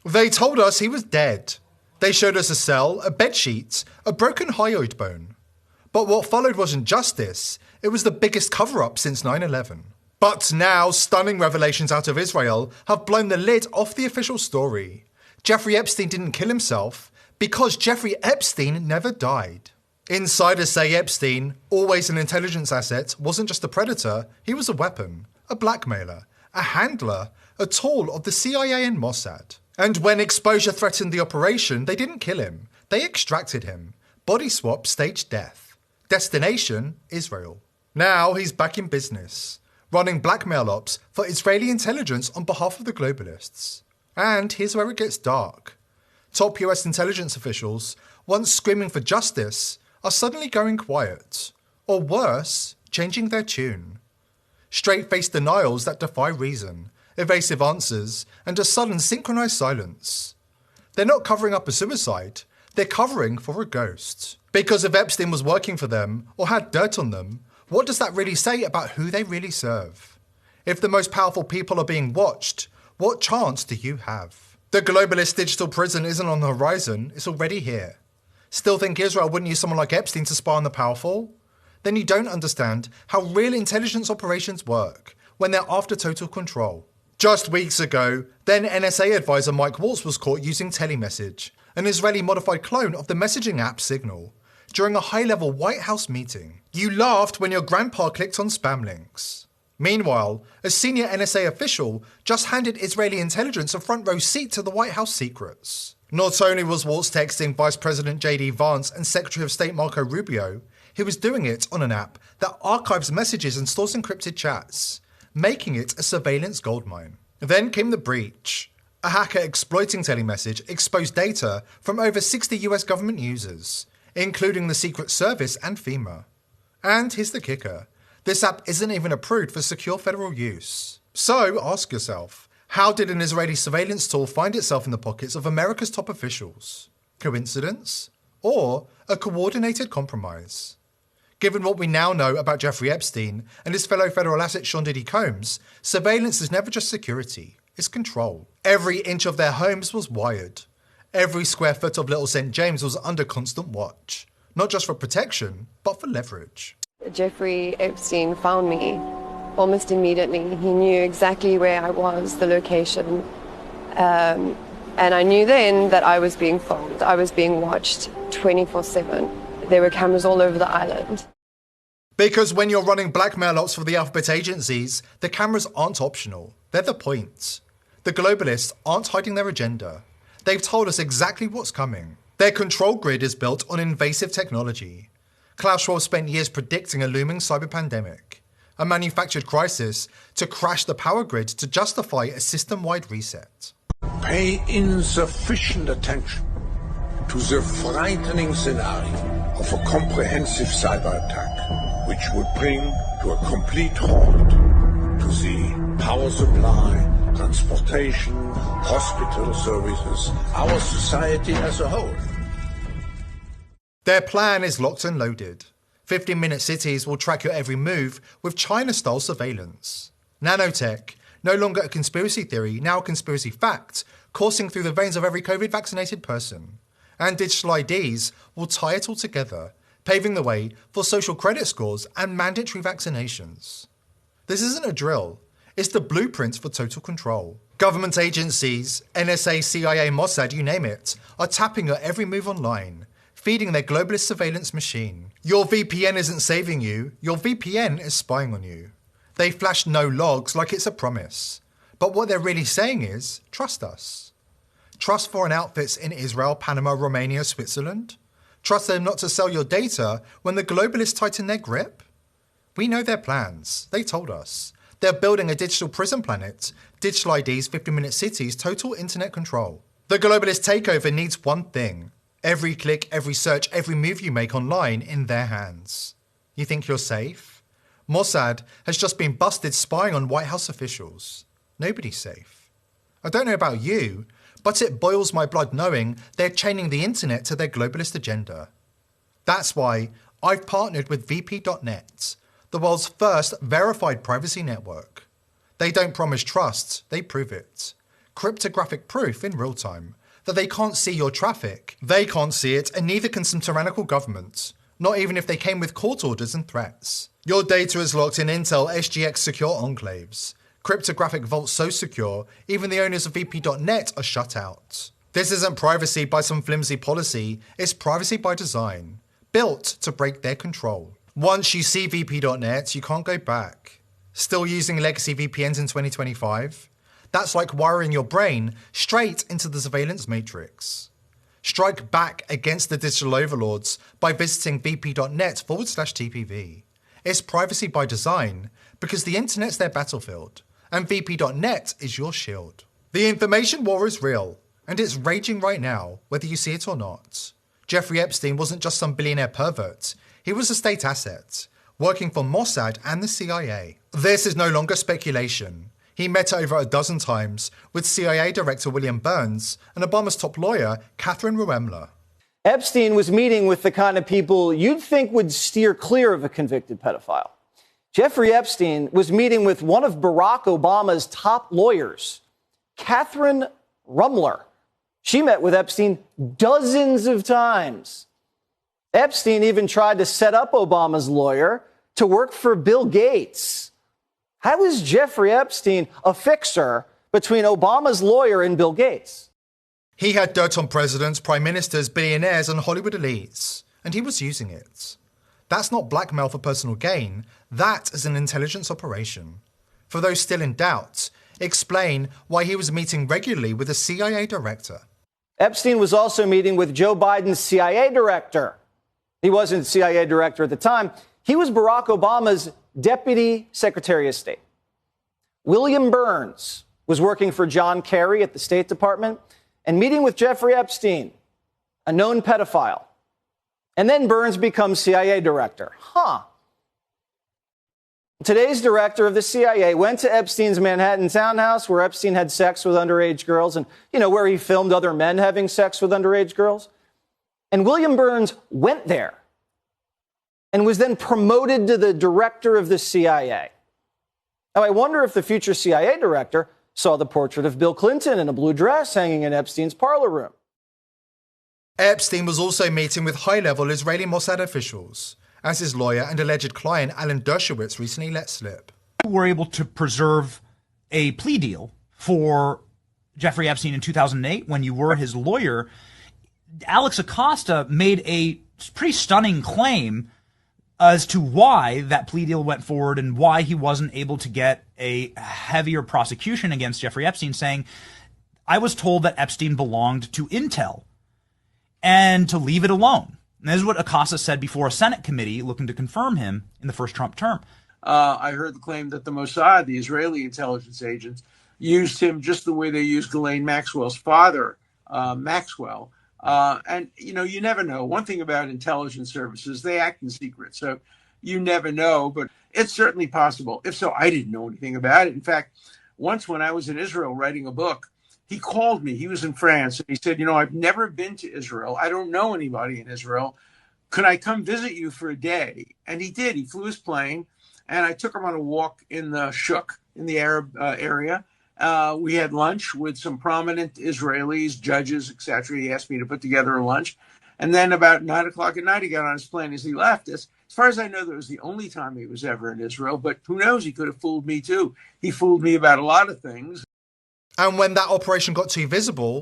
They told us he was dead. They showed us a cell, a bedsheet, a broken hyoid bone. But what followed wasn't justice, it was the biggest cover-up since 9/11. But now, stunning revelations out of Israel have blown the lid off the official story. Jeffrey Epstein didn't kill himself because Jeffrey Epstein never died. Insiders say Epstein, always an intelligence asset, wasn't just a predator, he was a weapon, a blackmailer, a handler, a tool of the CIA and Mossad. And when exposure threatened the operation, they didn't kill him, they extracted him. Body swap, staged death. Destination, Israel. Now he's back in business, running blackmail ops for Israeli intelligence on behalf of the globalists. And here's where it gets dark. Top US intelligence officials, once screaming for justice, are suddenly going quiet. Or worse, changing their tune. Straight-faced denials that defy reason, evasive answers, and a sudden synchronized silence. They're not covering up a suicide, they're covering for a ghost. Because if Epstein was working for them, or had dirt on them, what does that really say about who they really serve? If the most powerful people are being watched, what chance do you have? The globalist digital prison isn't on the horizon, it's already here. Still think Israel wouldn't use someone like Epstein to spy on the powerful? Then you don't understand how real intelligence operations work when they're after total control. Just weeks ago, then NSA advisor Mike Waltz was caught using Telemessage, an Israeli modified clone of the messaging app Signal, during a high-level White House meeting. You laughed when your grandpa clicked on spam links. Meanwhile, a senior NSA official just handed Israeli intelligence a front-row seat to the White House secrets. Not only was Waltz texting Vice President J.D. Vance and Secretary of State Marco Rubio, he was doing it on an app that archives messages and stores encrypted chats, making it a surveillance goldmine. Then came the breach. A hacker exploiting Telemessage exposed data from over 60 US government users, including the Secret Service and FEMA. And here's the kicker. This app isn't even approved for secure federal use. So ask yourself, how did an Israeli surveillance tool find itself in the pockets of America's top officials? Coincidence? Or a coordinated compromise? Given what we now know about Jeffrey Epstein and his fellow federal asset Sean Diddy Combs, surveillance is never just security, it's control. Every inch of their homes was wired. Every square foot of Little St. James was under constant watch. Not just for protection, but for leverage. Jeffrey Epstein found me almost immediately. He knew exactly where I was, the location. And I knew then that I was being filmed. I was being watched 24/7. There were cameras all over the island. Because when you're running blackmail ops for the alphabet agencies, the cameras aren't optional. They're the point. The globalists aren't hiding their agenda. They've told us exactly what's coming. Their control grid is built on invasive technology. Klaus Schwab spent years predicting a looming cyber pandemic, a manufactured crisis to crash the power grid to justify a system-wide reset. Pay insufficient attention to the frightening scenario of a comprehensive cyber attack, which would bring to a complete halt to the power supply, transportation, hospital services, our society as a whole. Their plan is locked and loaded. 15-minute cities will track your every move with China-style surveillance. Nanotech, no longer a conspiracy theory, now a conspiracy fact, coursing through the veins of every COVID-vaccinated person. And digital IDs will tie it all together, paving the way for social credit scores and mandatory vaccinations. This isn't a drill. It's the blueprint for total control. Government agencies, NSA, CIA, Mossad, you name it, are tapping your every move online, feeding their globalist surveillance machine. Your VPN isn't saving you, your VPN is spying on you. They flash no logs like it's a promise. But what they're really saying is, trust us. Trust foreign outfits in Israel, Panama, Romania, Switzerland? Trust them not to sell your data when the globalists tighten their grip? We know their plans. They told us. They're building a digital prison planet, digital IDs, 15-minute cities, total internet control. The globalist takeover needs one thing. Every click, every search, every move you make online in their hands. You think you're safe? Mossad has just been busted spying on White House officials. Nobody's safe. I don't know about you, but it boils my blood knowing they're chaining the internet to their globalist agenda. That's why I've partnered with VP.net, the world's first verified privacy network. They don't promise trust, they prove it. cryptographic proof in real time that they can't see your traffic. They can't see it, and neither can some tyrannical governments, not even if they came with court orders and threats. Your data is locked in Intel SGX secure enclaves. Cryptographic vaults so secure, even the owners of VP.net are shut out. This isn't privacy by some flimsy policy, it's privacy by design, built to break their control. Once you see VP.net, you can't go back. Still using legacy VPNs in 2025? That's like wiring your brain straight into the surveillance matrix. Strike back against the digital overlords by visiting vp.net/TPV. It's privacy by design because the internet's their battlefield and vp.net is your shield. The information war is real and it's raging right now, whether you see it or not. Jeffrey Epstein wasn't just some billionaire pervert. He was a state asset, working for Mossad and the CIA. This is no longer speculation. He met over a dozen times with CIA Director William Burns and Obama's top lawyer, Catherine Ruemmler. Epstein was meeting with the kind of people you'd think would steer clear of a convicted pedophile. Jeffrey Epstein was meeting with one of Barack Obama's top lawyers, Catherine Ruemmler. She met with Epstein dozens of times. Epstein even tried to set up Obama's lawyer to work for Bill Gates. How is Jeffrey Epstein a fixer between Obama's lawyer and Bill Gates? He had dirt on presidents, prime ministers, billionaires, and Hollywood elites, and he was using it. That's not blackmail for personal gain, that is an intelligence operation. For those still in doubt, explain why he was meeting regularly with a CIA director. Epstein was also meeting with Joe Biden's CIA director. He wasn't CIA director at the time. He was Barack Obama's Deputy Secretary of State. William Burns was working for John Kerry at the State Department and meeting with Jeffrey Epstein, a known pedophile. And then Burns becomes CIA director. Today's director of the CIA went to Epstein's Manhattan townhouse where Epstein had sex with underage girls and, where he filmed other men having sex with underage girls. And William Burns went there and was then promoted to the director of the CIA. Now, I wonder if the future CIA director saw the portrait of Bill Clinton in a blue dress hanging in Epstein's parlor room. Epstein was also meeting with high-level Israeli Mossad officials, as his lawyer and alleged client Alan Dershowitz recently let slip. We were able to preserve a plea deal for Jeffrey Epstein in 2008 when you were his lawyer. Alex Acosta made a pretty stunning claim as to why that plea deal went forward and why he wasn't able to get a heavier prosecution against Jeffrey Epstein, saying, I was told that Epstein belonged to Intel and to leave it alone. And this is what Acosta said before a Senate committee looking to confirm him in the first Trump term. I heard the claim that the Mossad, the Israeli intelligence agents, used him just the way they used Ghislaine Maxwell's father, Maxwell. And, you never know. One thing about intelligence services, they act in secret. So you never know, but it's certainly possible. If so, I didn't know anything about it. In fact, once when I was in Israel writing a book, he called me. He was in France. And he said, I've never been to Israel. I don't know anybody in Israel. Could I come visit you for a day? And he did. He flew his plane. And I took him on a walk in the Shuk, in the Arab area. We had lunch with some prominent Israelis, judges, etc. He asked me to put together a lunch. And then about 9 o'clock at night, he got on his plane as he left. As far as I know, that was the only time he was ever in Israel. But who knows? He could have fooled me, too. He fooled me about a lot of things. And when that operation got too visible,